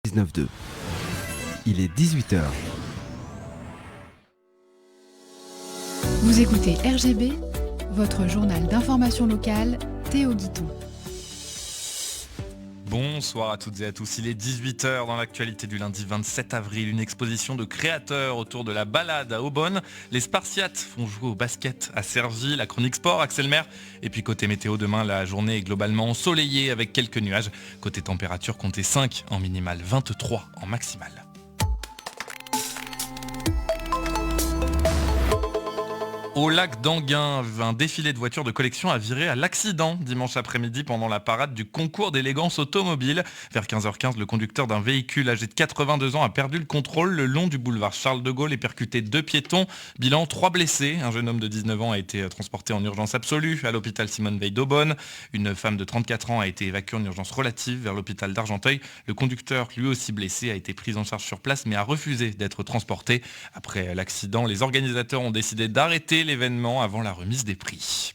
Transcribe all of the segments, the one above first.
99.2. Il est 18h. Vous écoutez RGB, votre journal d'information locale, Théo Guiton. Bonsoir à toutes et à tous, il est 18h dans l'actualité du lundi 27 avril, une exposition de créateurs autour de la balade à Aubonne. Les Spartiates font jouer au basket à Cergy, la chronique sport, Axel Maire. Et puis côté météo, demain la journée est globalement ensoleillée avec quelques nuages. Côté température, comptez 5 en minimal, 23 en maximal. Au lac d'Anguin, un défilé de voitures de collection a viré à l'accident dimanche après-midi pendant la parade du concours d'élégance automobile. Vers 15h15, le conducteur d'un véhicule âgé de 82 ans a perdu le contrôle le long du boulevard Charles de Gaulle et percuté 2 piétons. Bilan, 3 blessés. Un jeune homme de 19 ans a été transporté en urgence absolue à l'hôpital Simone Veil d'Aubonne. Une femme de 34 ans a été évacuée en urgence relative vers l'hôpital d'Argenteuil. Le conducteur, lui aussi blessé, a été pris en charge sur place mais a refusé d'être transporté. Après l'accident, les organisateurs ont décidé d'arrêter l'événement avant la remise des prix.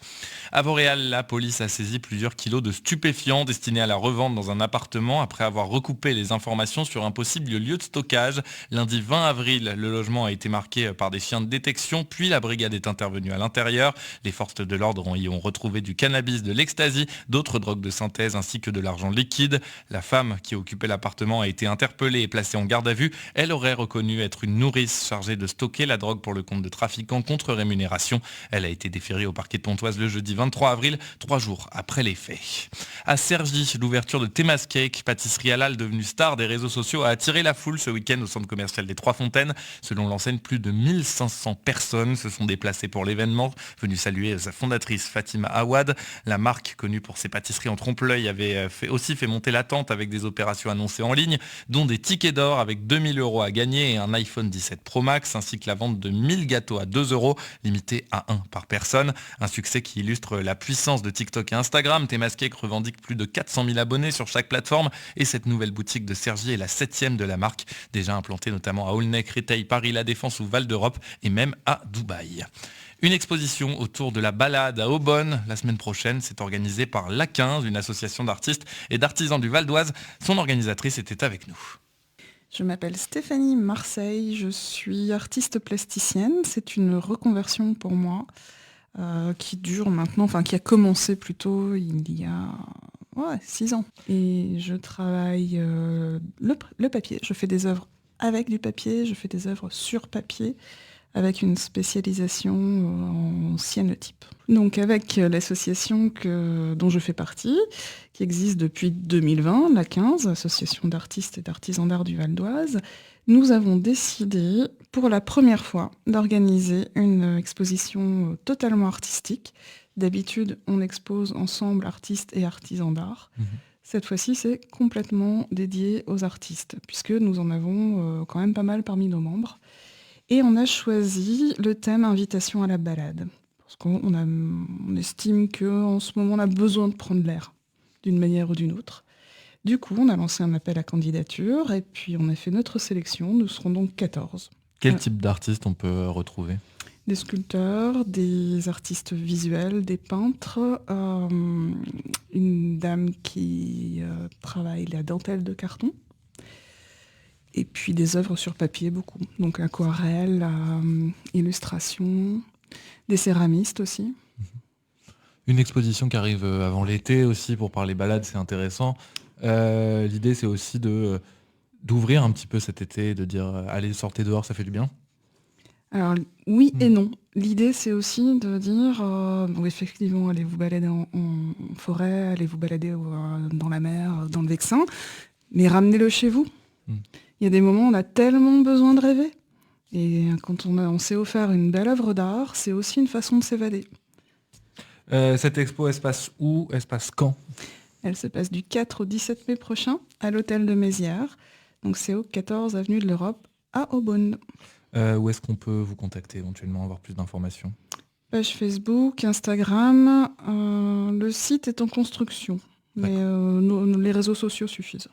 À Vauréal, la police a saisi plusieurs kilos de stupéfiants destinés à la revente dans un appartement après avoir recoupé les informations sur un possible lieu de stockage. Lundi 20 avril, le logement a été marqué par des chiens de détection, puis la brigade est intervenue à l'intérieur. Les forces de l'ordre y ont retrouvé du cannabis, de l'ecstasy, d'autres drogues de synthèse ainsi que de l'argent liquide. La femme qui occupait l'appartement a été interpellée et placée en garde à vue. Elle aurait reconnu être une nourrice chargée de stocker la drogue pour le compte de trafiquants contre rémunération. Elle a été déférée au parquet de Pontoise le jeudi 23 avril, 3 jours après les faits. À Cergy, l'ouverture de Thémas Cake, pâtisserie halal devenue star des réseaux sociaux, a attiré la foule ce week-end au centre commercial des Trois Fontaines. Selon l'enseigne, plus de 1500 personnes se sont déplacées pour l'événement, venues saluer sa fondatrice Fatima Awad. La marque, connue pour ses pâtisseries en trompe-l'œil, avait aussi fait monter l'attente avec des opérations annoncées en ligne, dont des tickets d'or avec 2000 € à gagner et un iPhone 17 Pro Max, ainsi que la vente de 1000 gâteaux à 2 €, limités à 1 par personne. Un succès qui illustre la puissance de TikTok et Instagram. Thémas Cake revendique plus de 400 000 abonnés sur chaque plateforme et cette nouvelle boutique de Cergy est la 7e de la marque, déjà implantée notamment à Aulnay, Créteil, Paris, La Défense ou Val d'Europe et même à Dubaï. Une exposition autour de la balade à Aubonne la semaine prochaine, c'est organisé par l'A15, une association d'artistes et d'artisans du Val d'Oise. Son organisatrice était avec nous. Je m'appelle Stéphanie Marseille, je suis artiste plasticienne. C'est une reconversion pour moi qui dure maintenant, qui a commencé plutôt il y a 6 ans. Et je travaille le papier. Je fais des œuvres avec du papier, je fais des œuvres sur papier avec une spécialisation en cyanotype. Donc avec l'association dont je fais partie, qui existe depuis 2020, l'A15, Association d'artistes et d'artisans d'art du Val d'Oise, nous avons décidé pour la première fois d'organiser une exposition totalement artistique. D'habitude, on expose ensemble artistes et artisans d'art. Cette fois-ci, c'est complètement dédié aux artistes, puisque nous en avons quand même pas mal parmi nos membres. Et on a choisi le thème invitation à la balade. Parce qu'on estime qu'en ce moment, on a besoin de prendre l'air, d'une manière ou d'une autre. Du coup, on a lancé un appel à candidature et puis on a fait notre sélection. Nous serons donc 14. Quel type d'artistes on peut retrouver ? Des sculpteurs, des artistes visuels, des peintres, une dame qui travaille la dentelle de carton, et puis des œuvres sur papier, beaucoup. Donc aquarelles, illustrations, des céramistes aussi. Une exposition qui arrive avant l'été aussi pour parler balade, c'est intéressant. L'idée, c'est aussi d'ouvrir un petit peu cet été, de dire allez, sortez dehors, ça fait du bien. Alors oui et non. L'idée, c'est aussi de dire effectivement, allez vous balader en forêt, allez vous balader dans la mer, dans le Vexin, mais ramenez-le chez vous. Il y a des moments où on a tellement besoin de rêver. Et quand on s'est offert une belle œuvre d'art, c'est aussi une façon de s'évader. Cette expo, elle se passe où ? Elle se passe quand ? Elle se passe du 4 au 17 mai prochain à l'hôtel de Mézières. Donc c'est au 14 avenue de l'Europe à Aubonne. Où est-ce qu'on peut vous contacter éventuellement, avoir plus d'informations ? Page Facebook, Instagram. Le site est en construction, mais les réseaux sociaux suffisent.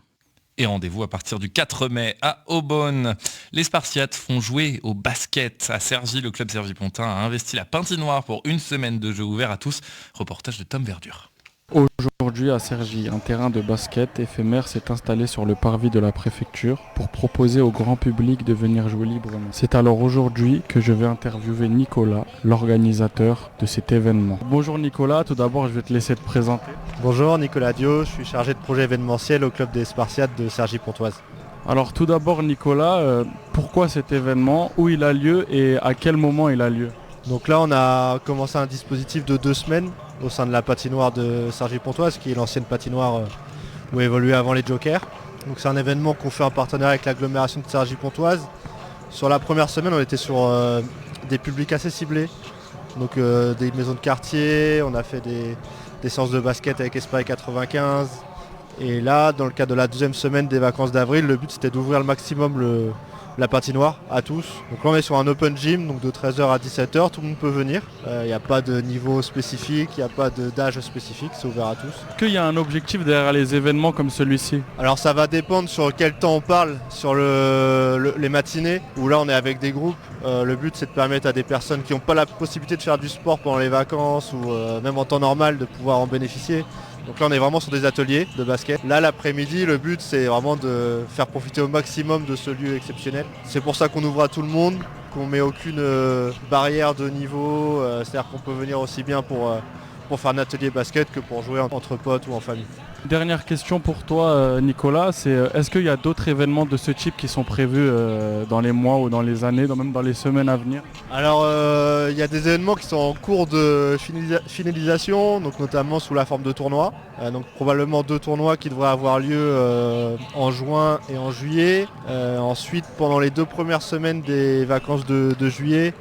Et rendez-vous à partir du 4 mai à Aubonne. Les Spartiates font jouer au basket à Cergy. Le club Cergy-Pontin a investi la patinoire pour une semaine de jeux ouverts à tous. Reportage de Tom Verdure. Aujourd'hui à Cergy, un terrain de basket éphémère s'est installé sur le parvis de la préfecture pour proposer au grand public de venir jouer librement. C'est alors aujourd'hui que je vais interviewer Nicolas, l'organisateur de cet événement. Bonjour Nicolas, tout d'abord je vais te laisser te présenter. Bonjour, Nicolas Dio, je suis chargé de projet événementiel au club des Spartiates de Cergy-Pontoise. Alors tout d'abord Nicolas, pourquoi cet événement, où il a lieu et à quel moment il a lieu? Donc là on a commencé un dispositif de 2 semaines au sein de la patinoire de Cergy-Pontoise, qui est l'ancienne patinoire où évoluait avant les Jokers. Donc c'est un événement qu'on fait en partenariat avec l'agglomération de Cergy-Pontoise. Sur la première semaine on était sur des publics assez ciblés, donc des maisons de quartier, on a fait des séances de basket avec Esprit 95. Et là, dans le cadre de la deuxième semaine des vacances d'avril, le but c'était d'ouvrir le maximum la patinoire à tous. Donc là on est sur un open gym, donc de 13h à 17h, tout le monde peut venir. Il n'y a pas de niveau spécifique, il n'y a pas d'âge spécifique, c'est ouvert à tous. Est-ce qu'il y a un objectif derrière les événements comme celui-ci? Alors ça va dépendre sur quel temps on parle, sur les matinées, où là on est avec des groupes. Le but c'est de permettre à des personnes qui n'ont pas la possibilité de faire du sport pendant les vacances ou même en temps normal de pouvoir en bénéficier. Donc là on est vraiment sur des ateliers de basket. Là l'après-midi le but c'est vraiment de faire profiter au maximum de ce lieu exceptionnel. C'est pour ça qu'on ouvre à tout le monde, qu'on met aucune barrière de niveau. C'est-à-dire qu'on peut venir aussi bien pour faire un atelier basket que pour jouer entre potes ou en famille. Dernière question pour toi Nicolas, c'est est-ce qu'il y a d'autres événements de ce type qui sont prévus dans les mois ou dans les années, même dans les semaines à venir? Alors il y a des événements qui sont en cours de finalisation, donc notamment sous la forme de tournois. Donc probablement 2 tournois qui devraient avoir lieu en juin et en juillet. Ensuite pendant les 2 premières semaines des vacances de juillet,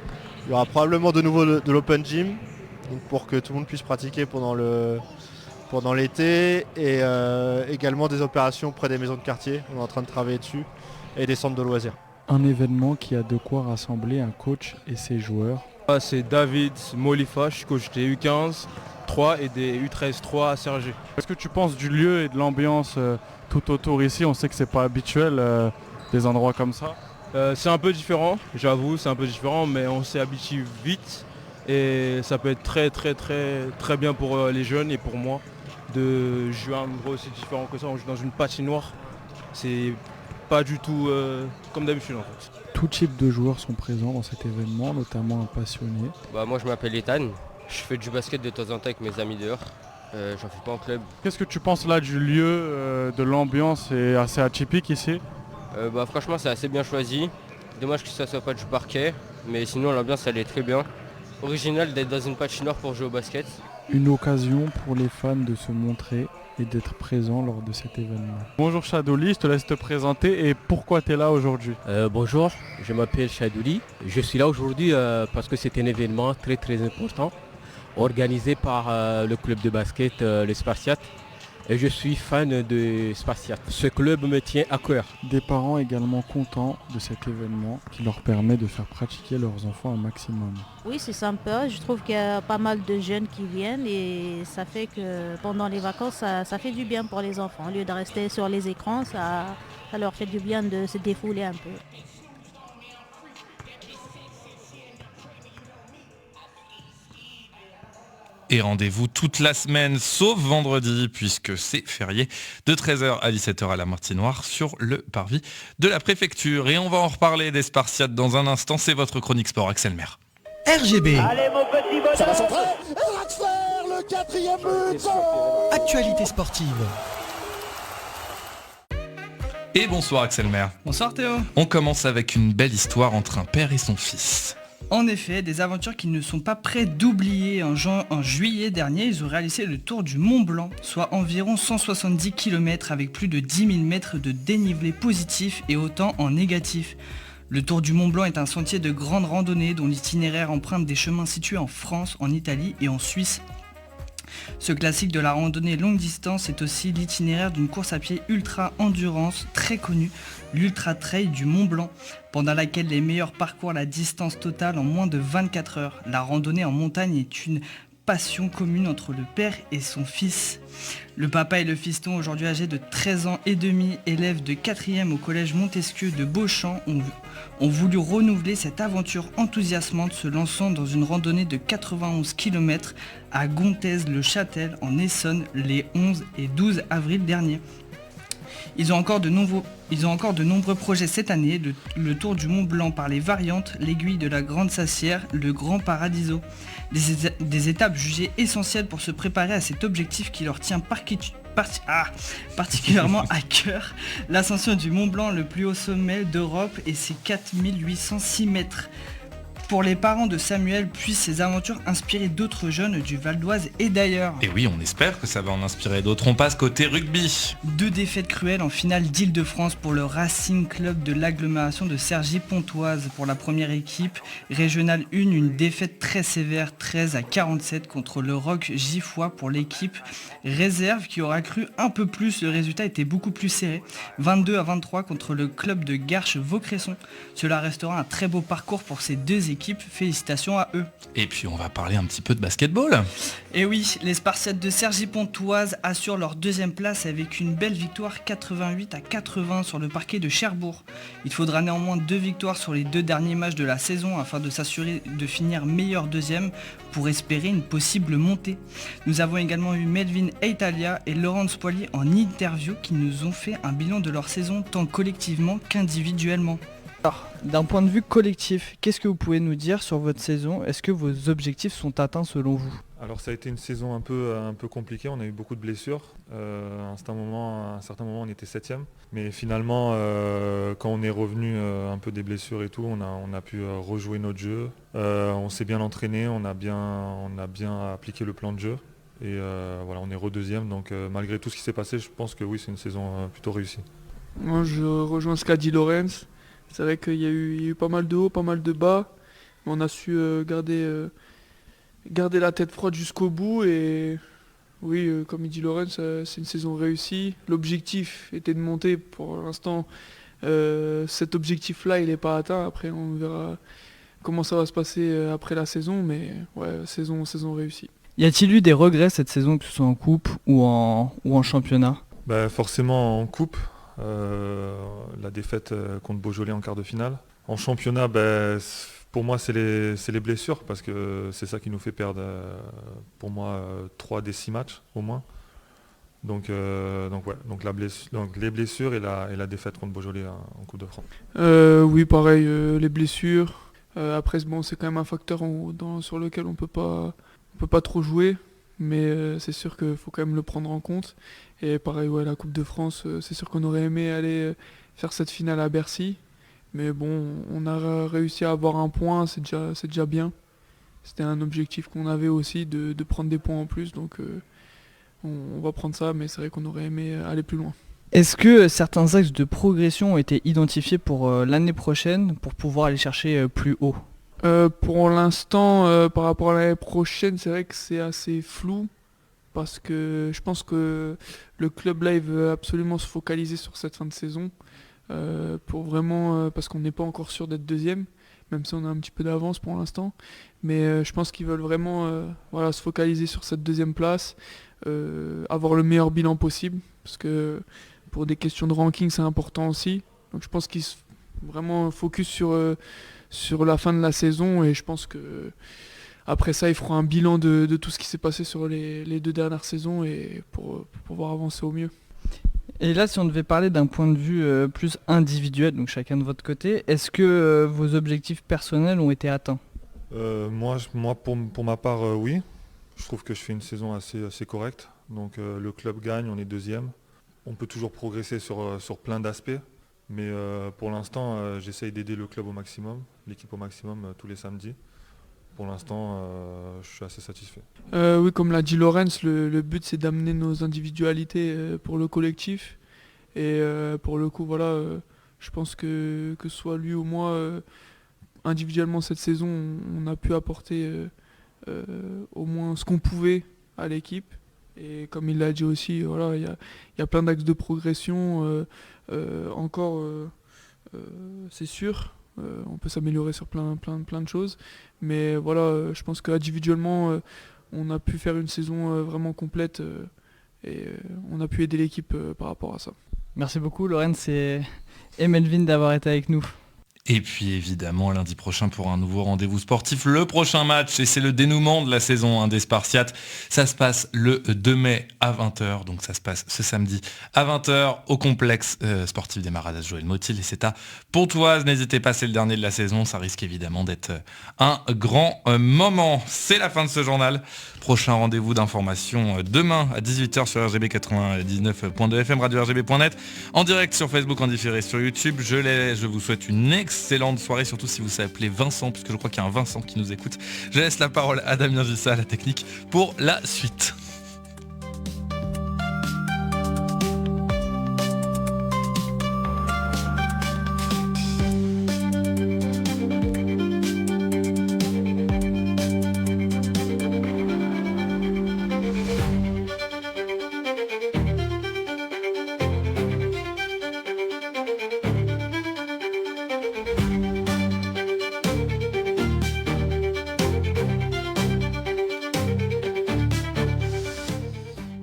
il y aura probablement de nouveau de l'open gym, donc pour que tout le monde puisse pratiquer pendant l'été, et également des opérations auprès des maisons de quartier, on est en train de travailler dessus, et des centres de loisirs. Un événement qui a de quoi rassembler un coach et ses joueurs. C'est David Molifa, je suis coach des U15 3 et des U13 3 à Cergy. Est-ce que tu penses du lieu et de l'ambiance tout autour ici? On sait que c'est pas habituel des endroits comme ça. C'est un peu différent, j'avoue, c'est un peu différent, mais on s'y habitue vite et ça peut être très bien pour les jeunes et pour moi de jouer un endroit aussi différent que ça. On joue dans une patinoire, c'est pas du tout comme d'habitude en fait. Tout type de joueurs sont présents dans cet événement, notamment un passionné. Moi je m'appelle Ethan, je fais du basket de temps en temps avec mes amis dehors, j'en fais pas en club. Qu'est-ce que tu penses là du lieu, de l'ambiance? C'est assez atypique ici? Franchement c'est assez bien choisi, dommage que ça soit pas du parquet, mais sinon l'ambiance elle est très bien. Original d'être dans une patinoire pour jouer au basket. Une occasion pour les fans de se montrer et d'être présents lors de cet événement. Bonjour Shadouli, je te laisse te présenter et pourquoi tu es là aujourd'hui? Bonjour, je m'appelle Shadouli. Je suis là aujourd'hui parce que c'est un événement très important organisé par le club de basket les Spartiates. Et je suis fan de Spartiates. Ce club me tient à cœur. Des parents également contents de cet événement qui leur permet de faire pratiquer leurs enfants un maximum. Oui, c'est sympa. Je trouve qu'il y a pas mal de jeunes qui viennent et ça fait que pendant les vacances, ça fait du bien pour les enfants. Au lieu de rester sur les écrans, ça leur fait du bien de se défouler un peu. Et rendez-vous toute la semaine, sauf vendredi, puisque c'est férié, de 13h à 17h à la Martinoire, sur le parvis de la préfecture. Et on va en reparler des Spartiates dans un instant, c'est votre chronique sport, Axel Maire. RGB. Allez mon petit bonhomme. Ça va centrer. Et Draxler, le 4e but. Actualité sportive. Et bonsoir Axel Maire. Bonsoir Théo. On commence avec une belle histoire entre un père et son fils. En effet, des aventures qui ne sont pas prêts d'oublier. En juillet dernier, ils ont réalisé le tour du Mont Blanc, soit environ 170 km avec plus de 10 000 mètres de dénivelé positif et autant en négatif. Le Tour du Mont Blanc est un sentier de grande randonnée dont l'itinéraire emprunte des chemins situés en France, en Italie et en Suisse. Ce classique de la randonnée longue distance est aussi l'itinéraire d'une course à pied ultra endurance très connue, l'Ultra Trail du Mont Blanc, pendant laquelle les meilleurs parcourent la distance totale en moins de 24 heures. La randonnée en montagne est une passion commune entre le père et son fils. Le papa et le fiston, aujourd'hui âgés de 13 ans et demi, élèves de 4e au collège Montesquieu de Beauchamp, ont voulu renouveler cette aventure enthousiasmante, se lançant dans une randonnée de 91 km à Gontaise-le-Châtel en Essonne les 11 et 12 avril dernier. Ils ont encore de nombreux projets cette année, le Tour du Mont Blanc par les variantes, l'aiguille de la Grande Sassière, le Grand Paradiso. Des étapes jugées essentielles pour se préparer à cet objectif qui leur tient particulièrement à cœur. L'ascension du Mont Blanc, le plus haut sommet d'Europe, et ses 4806 mètres. Pour les parents de Samuel, puissent ces aventures inspirer d'autres jeunes du Val d'Oise et d'ailleurs. Et oui, on espère que ça va en inspirer d'autres. On passe côté rugby. 2 défaites cruelles en finale d'Île-de-France pour le Racing Club de l'agglomération de Cergy-Pontoise. Pour la première équipe, Régionale 1, une défaite très sévère, 13-47 contre le Roc Giffois. Pour l'équipe réserve qui aura cru un peu plus, le résultat était beaucoup plus serré, 22-23 contre le club de Garches-Vaucresson. Cela restera un très beau parcours pour ces deux équipes. Félicitations à eux. Et puis on va parler un petit peu de basketball. Et oui, les Spartiates de Cergy-Pontoise assurent leur 2e place avec une belle victoire 88-80 sur le parquet de Cherbourg. Il faudra néanmoins 2 victoires sur les 2 derniers matchs de la saison afin de s'assurer de finir meilleur 2e pour espérer une possible montée. Nous avons également eu Melvin Eitalia et Laurence Poilier en interview qui nous ont fait un bilan de leur saison tant collectivement qu'individuellement. Alors, d'un point de vue collectif, qu'est-ce que vous pouvez nous dire sur votre saison? Est-ce que vos objectifs sont atteints selon vous? Alors ça a été une saison un peu compliquée, on a eu beaucoup de blessures. À un certain moment, on était 7e. Mais finalement, quand on est revenu un peu des blessures et tout, on a pu rejouer notre jeu. On s'est bien entraîné, on a bien appliqué le plan de jeu. Et voilà, on est re-2e. Donc malgré tout ce qui s'est passé, je pense que oui, c'est une saison plutôt réussie. Moi, je rejoins ce qu'a dit Lorenz. C'est vrai qu'il y a eu pas mal de hauts, pas mal de bas. Mais on a su garder la tête froide jusqu'au bout. Et oui, comme il dit Lorenz, c'est une saison réussie. L'objectif était de monter. Pour l'instant, cet objectif-là, il n'est pas atteint. Après, on verra comment ça va se passer après la saison. Mais ouais, saison réussie. Y a-t-il eu des regrets cette saison, que ce soit en coupe ou en championnat? Forcément en coupe. La défaite contre Beaujolais en quart de finale. En championnat, pour moi c'est les blessures parce que c'est ça qui nous fait perdre pour moi 3 des 6 matchs au moins. Donc les blessures et la défaite contre Beaujolais en Coupe de France. Oui, pareil, les blessures. Après c'est quand même un facteur sur lequel on peut pas trop jouer. Mais c'est sûr qu'il faut quand même le prendre en compte. Et pareil, ouais, la Coupe de France, c'est sûr qu'on aurait aimé aller faire cette finale à Bercy. Mais bon, on a réussi à avoir un point, c'est déjà bien. C'était un objectif qu'on avait aussi, de prendre des points en plus. Donc on va prendre ça, mais c'est vrai qu'on aurait aimé aller plus loin. Est-ce que certains axes de progression ont été identifiés pour l'année prochaine pour pouvoir aller chercher plus haut? Pour l'instant, par rapport à l'année prochaine, c'est vrai que c'est assez flou parce que je pense que le club là il veut absolument se focaliser sur cette fin de saison pour vraiment parce qu'on n'est pas encore sûr d'être 2e, même si on a un petit peu d'avance pour l'instant. Mais je pense qu'ils veulent vraiment se focaliser sur cette 2e place, avoir le meilleur bilan possible parce que pour des questions de ranking c'est important aussi. Donc je pense qu'ils se vraiment focus sur la fin de la saison et je pense que après ça ils feront un bilan de tout ce qui s'est passé sur les 2 dernières saisons et pour pouvoir avancer au mieux. Et là si on devait parler d'un point de vue plus individuel, donc chacun de votre côté, est-ce que vos objectifs personnels ont été atteints? Moi pour ma part oui, je trouve que je fais une saison assez correcte. Donc le club gagne, on est 2e. On peut toujours progresser sur plein d'aspects. Mais pour l'instant, j'essaye d'aider le club au maximum, l'équipe au maximum tous les samedis. Pour l'instant, je suis assez satisfait. Oui, comme l'a dit Lorenz, le but c'est d'amener nos individualités pour le collectif. Et pour le coup, voilà, je pense que ce soit lui ou moi, individuellement cette saison, on a pu apporter au moins ce qu'on pouvait à l'équipe. Et comme il l'a dit aussi, voilà, il y a plein d'axes de progression. Encore, c'est sûr, on peut s'améliorer sur plein de choses. Mais voilà, je pense qu'individuellement, on a pu faire une saison vraiment complète et on a pu aider l'équipe par rapport à ça. Merci beaucoup Lorenz et Melvin d'avoir été avec nous. Et puis évidemment lundi prochain pour un nouveau rendez-vous sportif, le prochain match, et c'est le dénouement de la saison des Spartiates. Ça se passe le 2 mai à 20h, donc ça se passe ce samedi à 20h au complexe sportif des Maradas Joël Motil, et c'est à Pontoise. N'hésitez pas, c'est le dernier de la saison, ça risque évidemment d'être un grand moment. C'est la fin de ce journal. Prochain rendez-vous d'information demain à 18h sur RGB 99.2 FM, radio RGB.net, en direct sur Facebook, en différé sur YouTube. Je vous souhaite une excellente soirée, surtout si vous s'appelez Vincent, puisque je crois qu'il y a un Vincent qui nous écoute. Je laisse la parole à Damien Gissa, à la technique, pour la suite.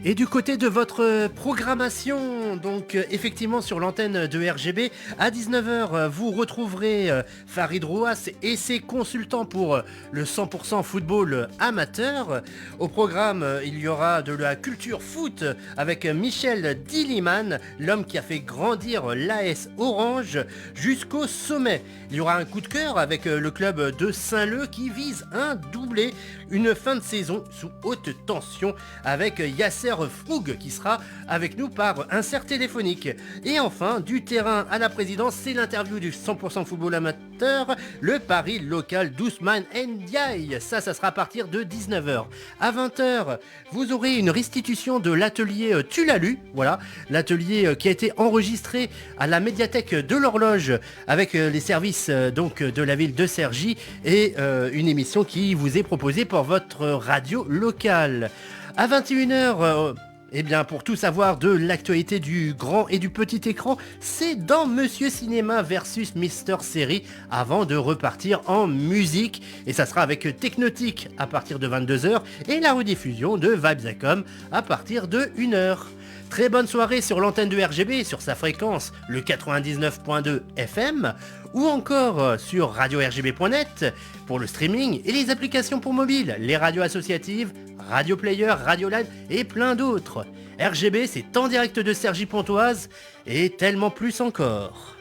Et du côté de votre programmation, donc effectivement sur l'antenne de RGB, à 19h, vous retrouverez Farid Rouas et ses consultants pour le 100% football amateur. Au programme, il y aura de la culture foot avec Michel Diliman, l'homme qui a fait grandir l'AS Orange jusqu'au sommet. Il y aura un coup de cœur avec le club de Saint-Leu qui vise un doublé, une fin de saison sous haute tension avec Yasser Froug qui sera avec nous par insert téléphonique. Et enfin, du terrain à la présidence, c'est l'interview du 100% football amateur, le pari local d'Ousmane Ndiaye. Ça sera à partir de 19h. À 20h, vous aurez une restitution de l'atelier Tulalu, voilà, l'atelier qui a été enregistré à la médiathèque de l'Horloge avec les services donc de la ville de Cergy et une émission qui vous est proposée par votre radio locale. À 21h, eh bien, pour tout savoir de l'actualité du grand et du petit écran, c'est dans Monsieur Cinéma versus Mister Série avant de repartir en musique. Et ça sera avec Technotique à partir de 22h et la rediffusion de Vibes.com à partir de 1h. Très bonne soirée sur l'antenne de RGB, sur sa fréquence, le 99.2 FM, ou encore sur radio-rgb.net pour le streaming et les applications pour mobile, les radios associatives, Radio Player, Radio LAN et plein d'autres. RGB, c'est en direct de Cergy-Pontoise et tellement plus encore.